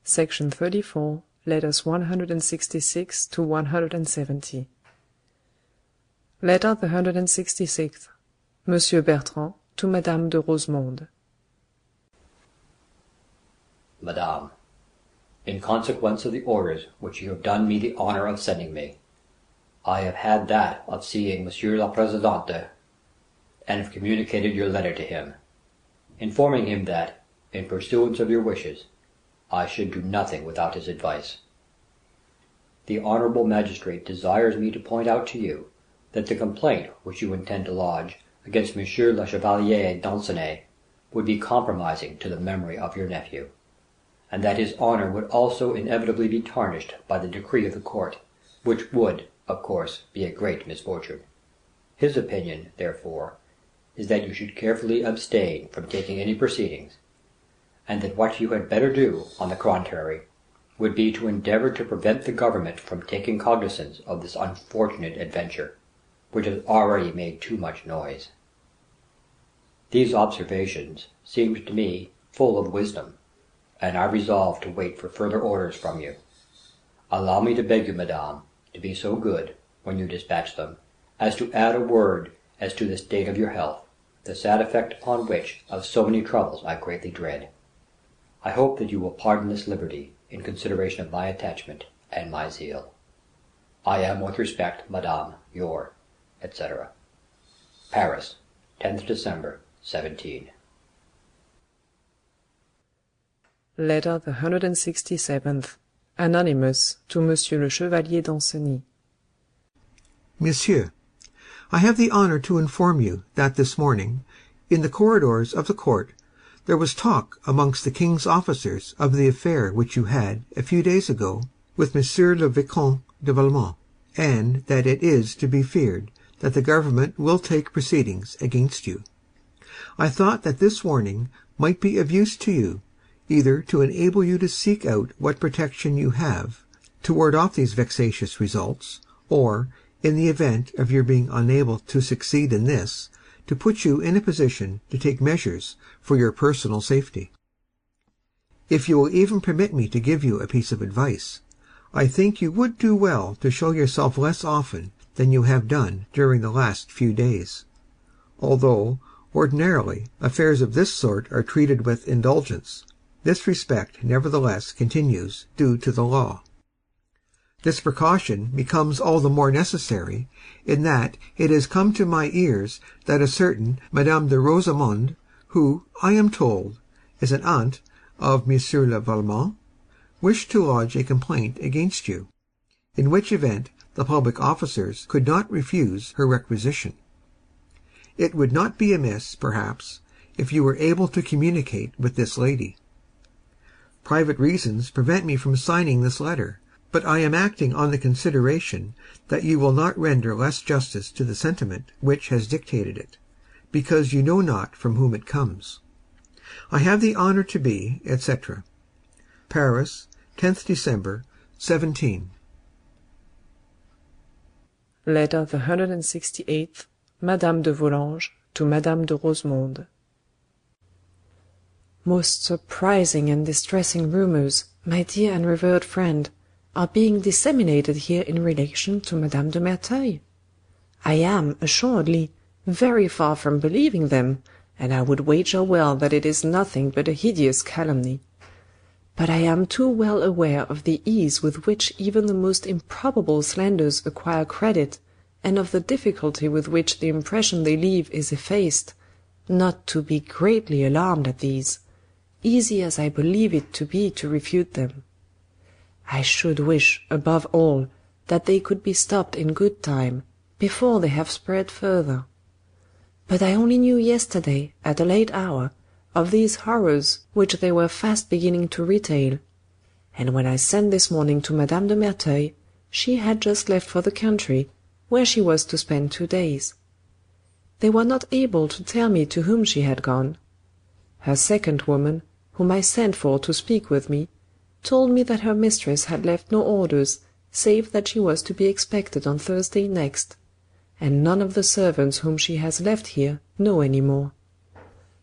Section 34, Letters 166 to 170. Letter the 166th. Monsieur Bertrand to Madame de Rosemonde. Madame, in consequence of the orders which you have done me the honor of sending me, I have had that of seeing Monsieur le Président, and have communicated your letter to him, informing him that, in pursuance of your wishes, I should do nothing without his advice. The honorable magistrate desires me to point out to you that the complaint which you intend to lodge against Monsieur le Chevalier d'Ancenis would be compromising to the memory of your nephew, and that his honor would also inevitably be tarnished by the decree of the court, which would, of course, be a great misfortune. His opinion, therefore, is that you should carefully abstain from taking any proceedings, and that what you had better do, on the contrary, would be to endeavor to prevent the government from taking cognizance of this unfortunate adventure, which has already made too much noise. These observations seemed to me full of wisdom, and I resolved to wait for further orders from you. Allow me to beg you, madame, to be so good, when you dispatch them, as to add a word as to the state of your health, the sad effect upon which of so many troubles I greatly dread. I hope that you will pardon this liberty in consideration of my attachment and my zeal. I am with respect, madame, your, etc. Paris, 10th December, 17. Letter the 167th. Anonymous to Monsieur le Chevalier d'Ancenis. Monsieur, I have the honor to inform you that this morning, in the corridors of the court, there was talk amongst the king's officers of the affair which you had, a few days ago, with Monsieur le Vicomte de Valmont, and that it is to be feared that the government will take proceedings against you. I thought that this warning might be of use to you, either to enable you to seek out what protection you have, to ward off these vexatious results, or, in the event of your being unable to succeed in this, to put you in a position to take measures for your personal safety. If you will even permit me to give you a piece of advice, I think you would do well to show yourself less often than you have done during the last few days. Although, ordinarily, affairs of this sort are treated with indulgence, this respect nevertheless continues due to the law. This precaution becomes all the more necessary in that it has come to my ears that a certain Madame de Rosemonde, who, I am told, is an aunt of Monsieur le Valmont, wished to lodge a complaint against you, in which event the public officers could not refuse her requisition. It would not be amiss, perhaps, if you were able to communicate with this lady. Private reasons prevent me from signing this letter, but I am acting on the consideration that you will not render less justice to the sentiment which has dictated it, because you know not from whom it comes. I have the honor to be, etc. Paris, 10th December, 17. Letter the 168th. Madame de Volanges to Madame de Rosemonde. Most surprising and distressing rumors, my dear and revered friend, are being disseminated here in relation to Madame de Merteuil. I am, assuredly, very far from believing them, and I would wager well that it is nothing but a hideous calumny. But I am too well aware of the ease with which even the most improbable slanders acquire credit, and of the difficulty with which the impression they leave is effaced, not to be greatly alarmed at these, easy as I believe it to be to refute them. I should wish, above all, that they could be stopped in good time, before they have spread further. But I only knew yesterday, at a late hour, of these horrors which they were fast beginning to retail, and when I sent this morning to Madame de Merteuil, she had just left for the country, where she was to spend 2 days. They were not able to tell me to whom she had gone. Her second woman, whom I sent for to speak with me, told me that her mistress had left no orders, save that she was to be expected on Thursday next, and none of the servants whom she has left here know any more.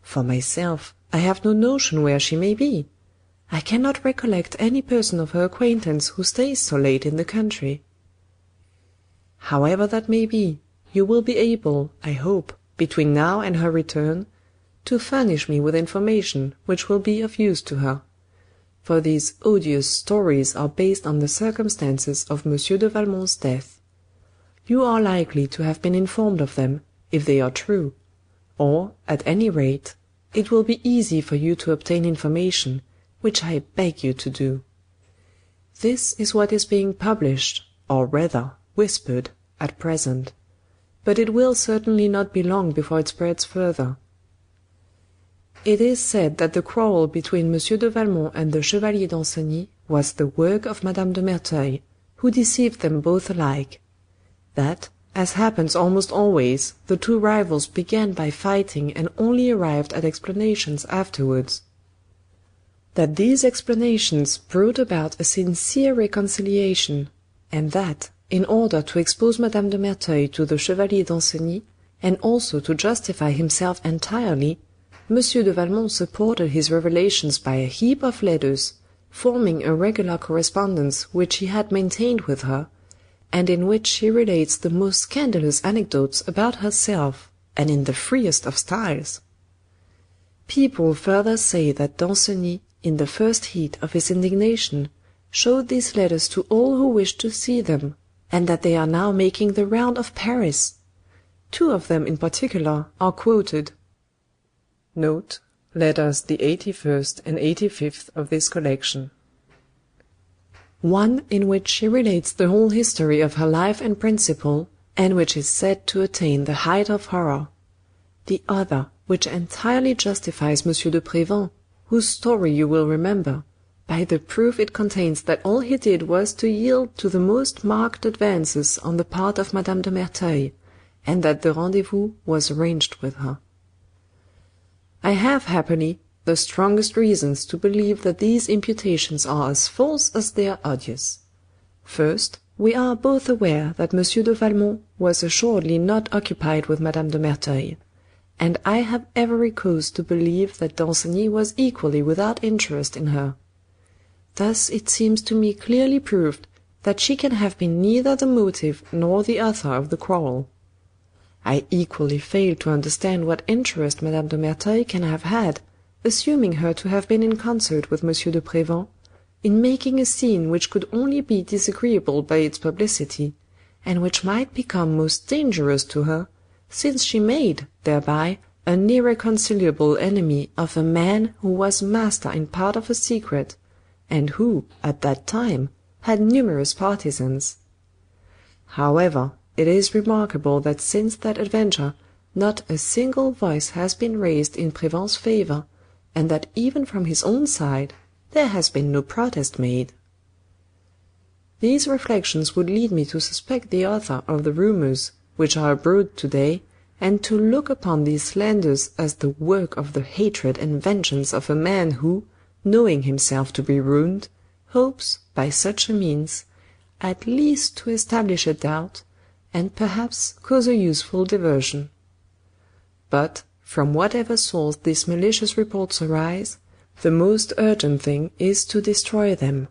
For myself, I have no notion where she may be. I cannot recollect any person of her acquaintance who stays so late in the country. However that may be, you will be able, I hope, between now and her return, to furnish me with information which will be of use to her, for these odious stories are based on the circumstances of M. de Valmont's death. You are likely to have been informed of them, if they are true, or, at any rate, it will be easy for you to obtain information, which I beg you to do. This is what is being published, or rather whispered, at present, but it will certainly not be long before it spreads further. It is said that the quarrel between M. de Valmont and the Chevalier d'Ancenis was the work of Madame de Merteuil, who deceived them both alike; that, as happens almost always, the two rivals began by fighting and only arrived at explanations afterwards; that these explanations brought about a sincere reconciliation, and that, in order to expose Madame de Merteuil to the Chevalier d'Ancenis, and also to justify himself entirely, M. de Valmont supported his revelations by a heap of letters, forming a regular correspondence which he had maintained with her, and in which she relates the most scandalous anecdotes about herself, and in the freest of styles. People further say that Danceny, in the first heat of his indignation, showed these letters to all who wished to see them, and that they are now making the round of Paris. 2 of them in particular are quoted. Note, letters the 81st and 85th of this collection. One in which she relates the whole history of her life and principle, and which is said to attain the height of horror; the other, which entirely justifies M. de Prévan, whose story you will remember, by the proof it contains that all he did was to yield to the most marked advances on the part of Madame de Merteuil, and that the rendezvous was arranged with her. I have, happily, the strongest reasons to believe that these imputations are as false as they are odious. First, we are both aware that M. de Valmont was assuredly not occupied with Madame de Merteuil, and I have every cause to believe that Danceny was equally without interest in her. Thus it seems to me clearly proved that she can have been neither the motive nor the author of the quarrel. I equally fail to understand what interest Madame de Merteuil can have had, assuming her to have been in concert with M. de Prévan, in making a scene which could only be disagreeable by its publicity, and which might become most dangerous to her, since she made, thereby, an irreconcilable enemy of a man who was master in part of a secret, and who, at that time, had numerous partisans. However, it is remarkable that since that adventure not a single voice has been raised in Prévan's favour, and that even from his own side there has been no protest made. These reflections would lead me to suspect the author of the rumours which are abroad to-day, and to look upon these slanders as the work of the hatred and vengeance of a man who, knowing himself to be ruined, hopes, by such a means, at least to establish a doubt, and perhaps cause a useful diversion. But, from whatever source these malicious reports arise, the most urgent thing is to destroy them.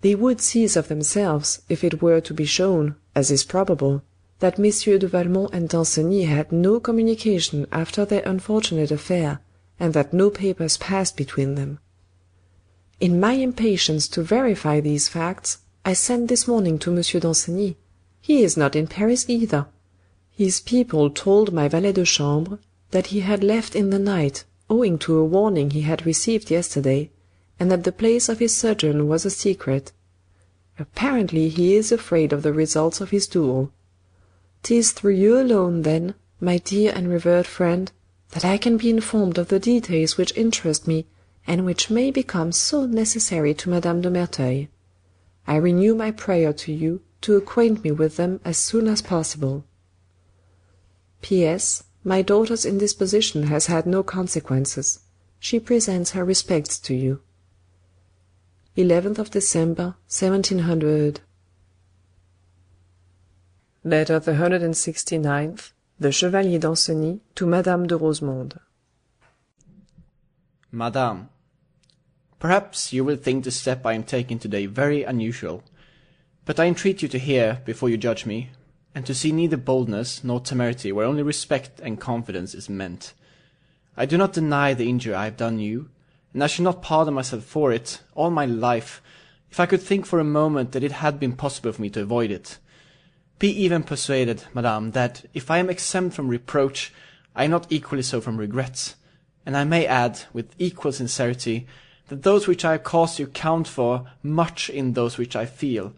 They would cease of themselves if it were to be shown, as is probable, that Messieurs de Valmont and Danceny had no communication after their unfortunate affair, and that no papers passed between them. In my impatience to verify these facts, I sent this morning to M. Danceny. He is not in Paris either. His people told my valet de chambre that he had left in the night, owing to a warning he had received yesterday, and that the place of his sojourn was a secret. Apparently he is afraid of the results of his duel. 'Tis through you alone, then, my dear and revered friend, that I can be informed of the details which interest me, and which may become so necessary to Madame de Merteuil. I renew my prayer to you to acquaint me with them as soon as possible. P.S. My daughter's indisposition has had no consequences. She presents her respects to you. 11th of December, 1700. Letter the 169th, the Chevalier d'Ancenis to Madame de Rosemonde. Madame, Perhaps you will think the step I am taking today very unusual, but I entreat you to hear before you judge me, and to see neither boldness nor temerity where only respect and confidence is meant. I do not deny the injury I have done you, and I should not pardon myself for it all my life if I could think for a moment that it had been possible for me to avoid it. Be even persuaded, madame, that if I am exempt from reproach, I am not equally so from regret, and I may add, with equal sincerity, that those which I have caused you count for much in those which I feel.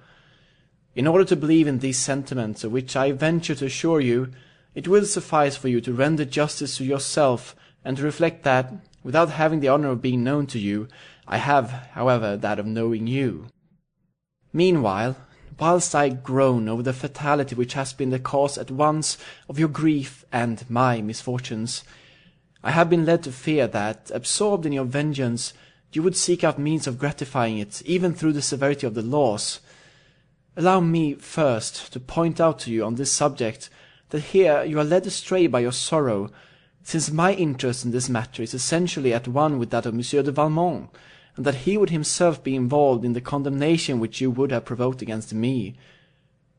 In order to believe in these sentiments, of which I venture to assure you, it will suffice for you to render justice to yourself, and to reflect that, without having the honour of being known to you, I have, however, that of knowing you. Meanwhile, whilst I groan over the fatality which has been the cause at once of your grief and my misfortunes, I have been led to fear that, absorbed in your vengeance, you would seek out means of gratifying it, even through the severity of the laws. Allow me first to point out to you on this subject that here you are led astray by your sorrow, since my interest in this matter is essentially at one with that of Monsieur de Valmont, and that he would himself be involved in the condemnation which you would have provoked against me.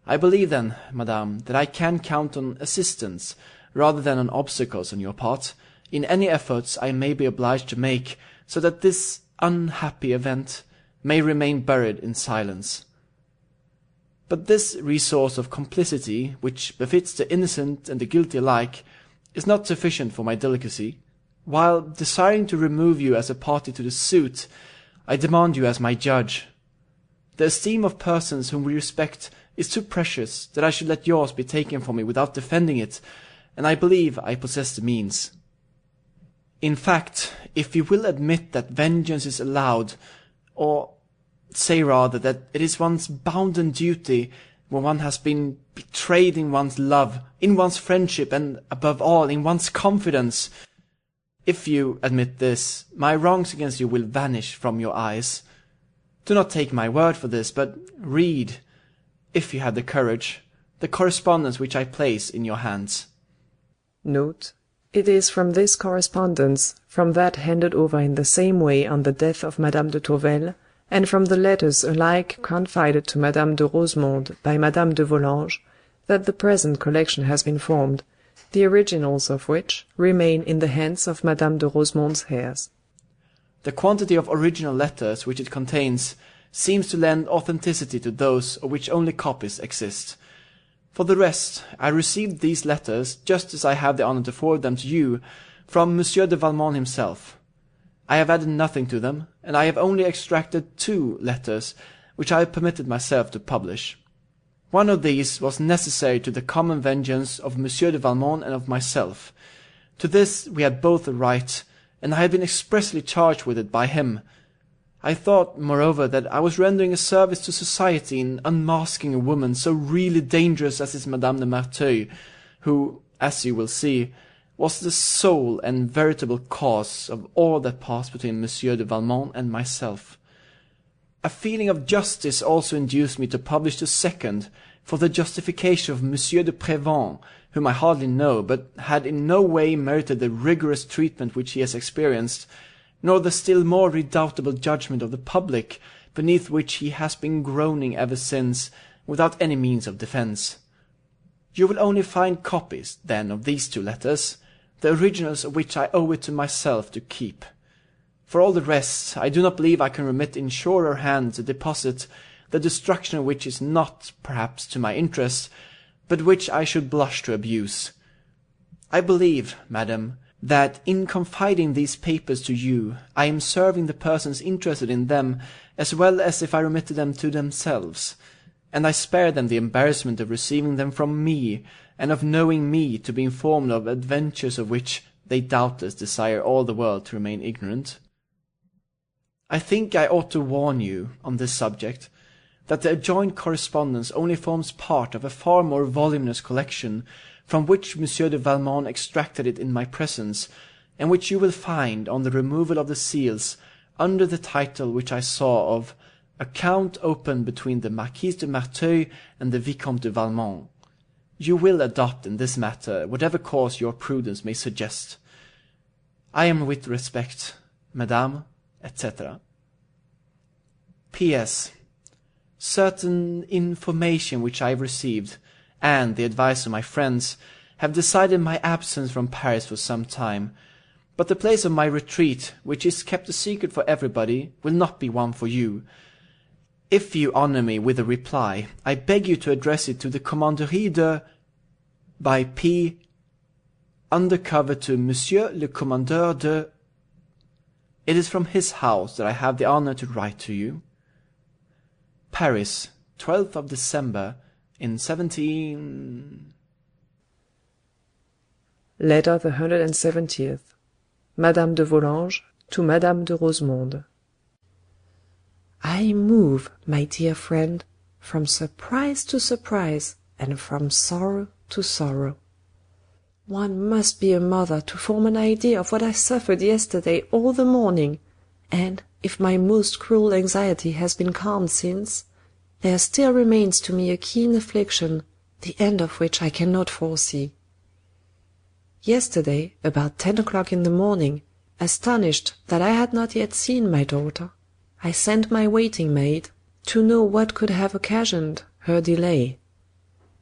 I believe then, madame, that I can count on assistance, rather than on obstacles on your part, in any efforts I may be obliged to make, so that this unhappy event may remain buried in silence. But this resource of complicity, which befits the innocent and the guilty alike, is not sufficient for my delicacy. While desiring to remove you as a party to the suit, I demand you as my judge. The esteem of persons whom we respect is too precious that I should let yours be taken from me without defending it, and I believe I possess the means. In fact, if you will admit that vengeance is allowed, or say rather that it is one's bounden duty when one has been betrayed in one's love, in one's friendship, and above all in one's confidence, if you admit this, my wrongs against you will vanish from your eyes. Do not take my word for this, but read, if you have the courage, the correspondence which I place in your hands. Note: it is from this correspondence, from that handed over in the same way on the death of Madame de Tourvel, and from the letters alike confided to Madame de Rosemonde by Madame de Volanges, that the present collection has been formed, the originals of which remain in the hands of Madame de Rosemonde's heirs. The quantity of original letters which it contains seems to lend authenticity to those of which only copies exist. For the rest, I received these letters, just as I have the honour to forward them to you, from Monsieur de Valmont himself. I have added nothing to them, and I have only extracted 2 letters, which I have permitted myself to publish. One of these was necessary to the common vengeance of Monsieur de Valmont and of myself. To this we had both a right, and I had been expressly charged with it by him. I thought, moreover, that I was rendering a service to society in unmasking a woman so really dangerous as is Madame de Merteuil, who, as you will see, was the sole and veritable cause of all that passed between Monsieur de Valmont and myself. A feeling of justice also induced me to publish the second, for the justification of Monsieur de Prévent, whom I hardly know, but had in no way merited the rigorous treatment which he has experienced, nor the still more redoubtable judgment of the public, beneath which he has been groaning ever since, without any means of defence. You will only find copies, then, of these 2 letters, the originals of which I owe it to myself to keep. For all the rest, I do not believe I can remit in surer hands a deposit, the destruction of which is not, perhaps, to my interest, but which I should blush to abuse. I believe, madam, that in confiding these papers to you, I am serving the persons interested in them as well as if I remitted them to themselves, and I spare them the embarrassment of receiving them from me, and of knowing me to be informed of adventures of which they doubtless desire all the world to remain ignorant. I think I ought to warn you, on this subject, that the adjoined correspondence only forms part of a far more voluminous collection, from which Monsieur de Valmont extracted it in my presence, and which you will find, on the removal of the seals, under the title which I saw of Account opened between the Marquise de Merteuil and the Vicomte de Valmont. You will adopt in this matter whatever course your prudence may suggest. I am with respect, Madame, etc. P.S. Certain information which I have received, and the advice of my friends, have decided my absence from Paris for some time, but the place of my retreat, which is kept a secret for everybody, will not be one for you. If you honour me with a reply, I beg you to address it to the Commanderie de... by P... under cover to Monsieur le Commandeur de... It is from his house that I have the honour to write to you. Paris, 12th of December, in 17... Letter the 170th. Madame de Volanges to Madame de Rosemonde. I move, my dear friend, from surprise to surprise, and from sorrow to sorrow. One must be a mother to form an idea of what I suffered yesterday all the morning, and, if my most cruel anxiety has been calmed since, there still remains to me a keen affliction, the end of which I cannot foresee. Yesterday, about 10 o'clock in the morning, astonished that I had not yet seen my daughter, I sent my waiting maid to know what could have occasioned her delay.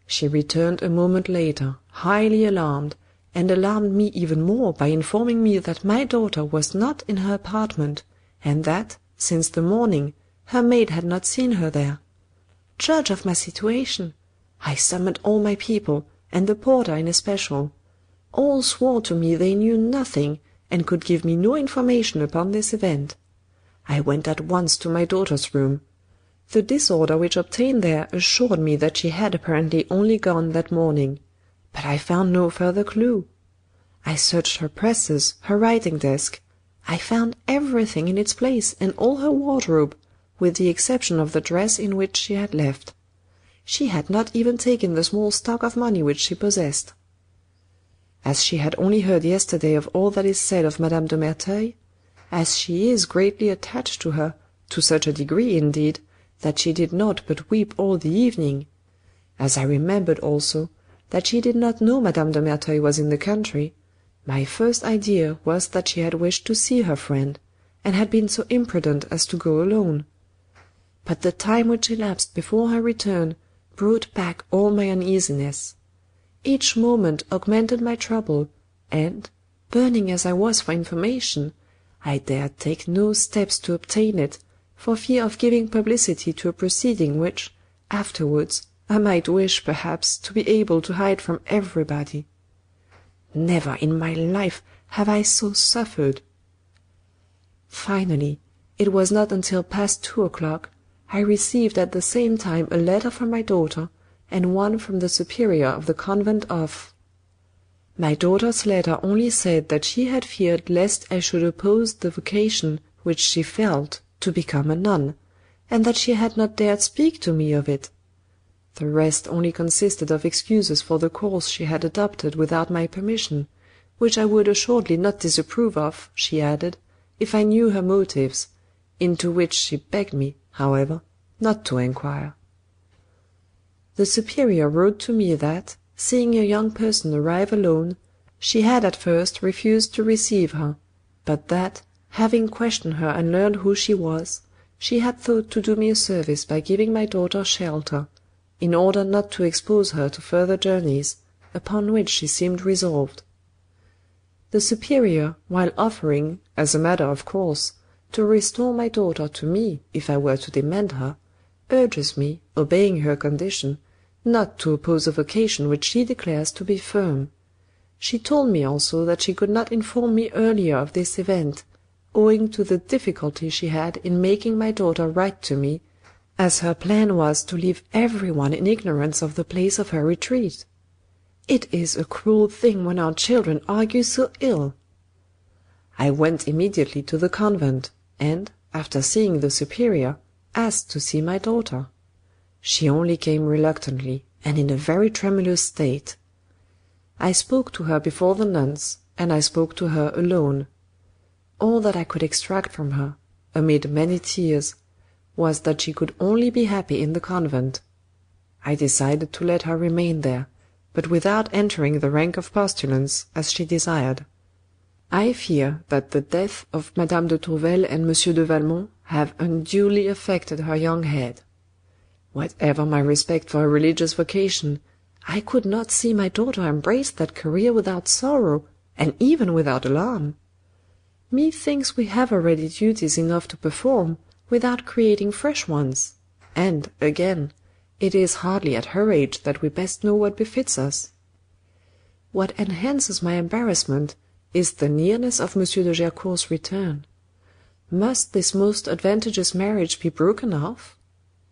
She returned a moment later, highly alarmed, and alarmed me even more by informing me that my daughter was not in her apartment, and that, since the morning, her maid had not seen her there. Judge of my situation! I summoned all my people, and the porter in especial. All swore to me they knew nothing, and could give me no information upon this event. I went at once to my daughter's room. The disorder which obtained there assured me that she had apparently only gone that morning, but I found no further clue. I searched her presses, her writing desk. I found everything in its place, and all her wardrobe, with the exception of the dress in which she had left. She had not even taken the small stock of money which she possessed. As she had only heard yesterday of all that is said of Madame de Merteuil, as she is greatly attached to her, to such a degree, indeed, that she did not but weep all the evening, as I remembered also that she did not know Madame de Merteuil was in the country, my first idea was that she had wished to see her friend, and had been so imprudent as to go alone. But the time which elapsed before her return brought back all my uneasiness. Each moment augmented my trouble, and, burning as I was for information, I dared take no steps to obtain it, for fear of giving publicity to a proceeding which, afterwards, I might wish, perhaps, to be able to hide from everybody. Never in my life have I so suffered. Finally, it was not until past 2 o'clock, I received at the same time a letter from my daughter, and one from the superior of the convent of... My daughter's letter only said that she had feared lest I should oppose the vocation which she felt to become a nun, and that she had not dared speak to me of it. The rest only consisted of excuses for the course she had adopted without my permission, which I would assuredly not disapprove of, she added, if I knew her motives, into which she begged me, however, not to enquire. The superior wrote to me that, seeing a young person arrive alone, she had at first refused to receive her, but that, having questioned her and learned who she was, she had thought to do me a service by giving my daughter shelter, in order not to expose her to further journeys, upon which she seemed resolved. The superior, while offering, as a matter of course, to restore my daughter to me if I were to demand her, urges me, obeying her condition, not to oppose a vocation which she declares to be firm. She told me also that she could not inform me earlier of this event, owing to the difficulty she had in making my daughter write to me, as her plan was to leave everyone in ignorance of the place of her retreat. It is a cruel thing when our children argue so ill. I went immediately to the convent, and, after seeing the superior, asked to see my daughter. She only came reluctantly, and in a very tremulous state. I spoke to her before the nuns, and I spoke to her alone. All that I could extract from her, amid many tears, was that she could only be happy in the convent. I decided to let her remain there, but without entering the rank of postulants, as she desired. I fear that the death of Madame de Tourvel and Monsieur de Valmont have unduly affected her young head. Whatever my respect for a religious vocation, I could not see my daughter embrace that career without sorrow, and even without alarm. Methinks we have already duties enough to perform, without creating fresh ones, and, again, it is hardly at her age that we best know what befits us. What enhances my embarrassment is the nearness of Monsieur de Gercourt's return. Must this most advantageous marriage be broken off?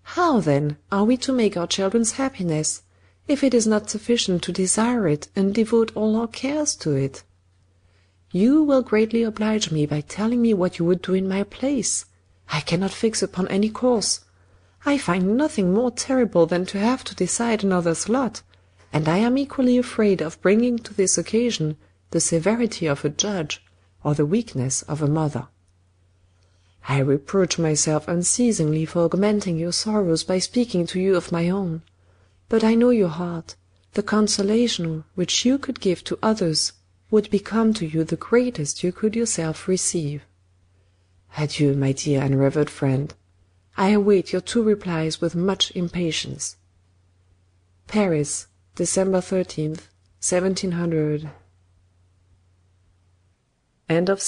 How, then, are we to make our children's happiness, if it is not sufficient to desire it and devote all our cares to it? You will greatly oblige me by telling me what you would do in my place. I cannot fix upon any course. I find nothing more terrible than to have to decide another's lot, and I am equally afraid of bringing to this occasion the severity of a judge, or the weakness of a mother. I reproach myself unceasingly for augmenting your sorrows by speaking to you of my own, but I know your heart. The consolation which you could give to others would become to you the greatest you could yourself receive. Adieu, my dear and revered friend. I await your 2 replies with much impatience. Paris, December 13th, 1700. End of